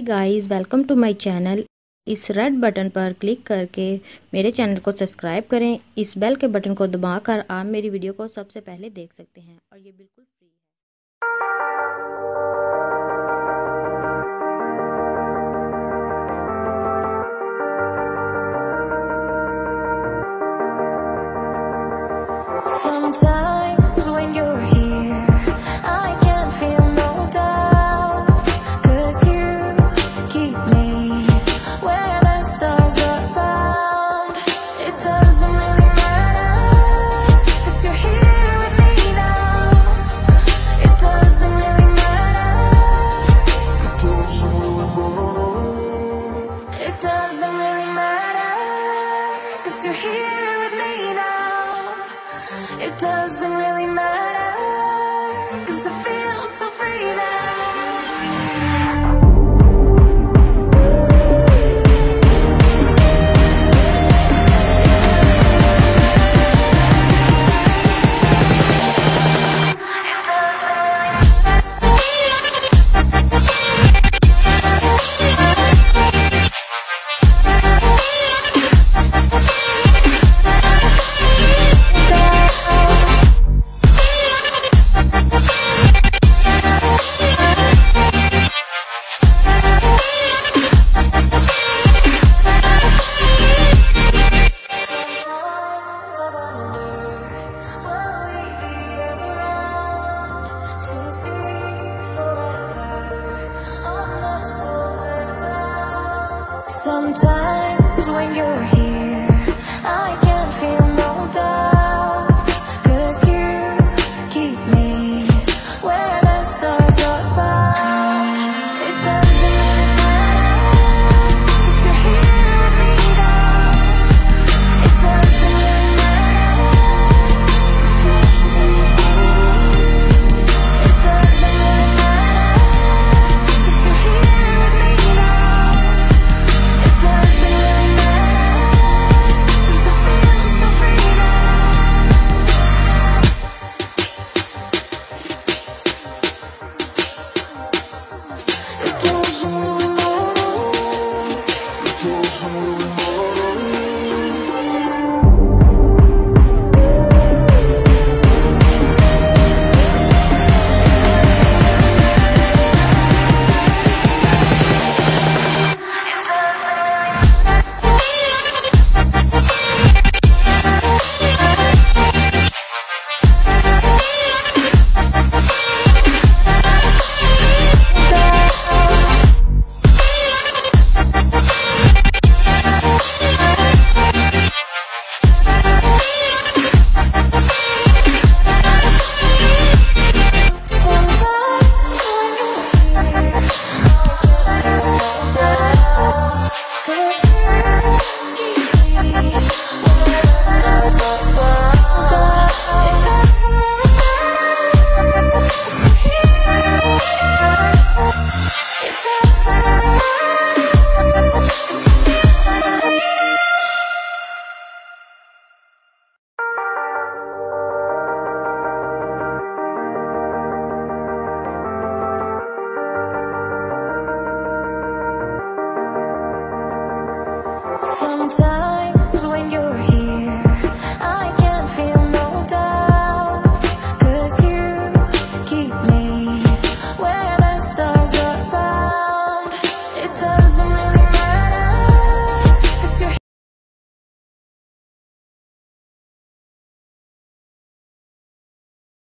Guys, welcome to my channel. इस red button पर click करके मेरे चैनल को सब्सक्राइब करें। इस बेल के बटन को दबाकर आप मेरी वीडियो को सबसे पहले देख सकते हैं और ये बिल्कुल फ्री है। Sometimes when you're here, I can't feel no doubt, 'cause you keep me where the stars are found. It doesn't really matter, 'cause you're here with me now. It doesn't really matter. It doesn't really matter, 'cause you're here with me now. It doesn't really matter, 'cause I feel so free now. Sometimes when you're here, I can't feel no doubt, 'cause you keep me where the stars are found. It doesn't really matter, 'cause you're here with me now. It doesn't really matter. It doesn't really matter, 'cause you're here with me now. It doesn't really matter, 'cause I feel so free now. It doesn't really matter. It doesn't really matter. Sometimes when you're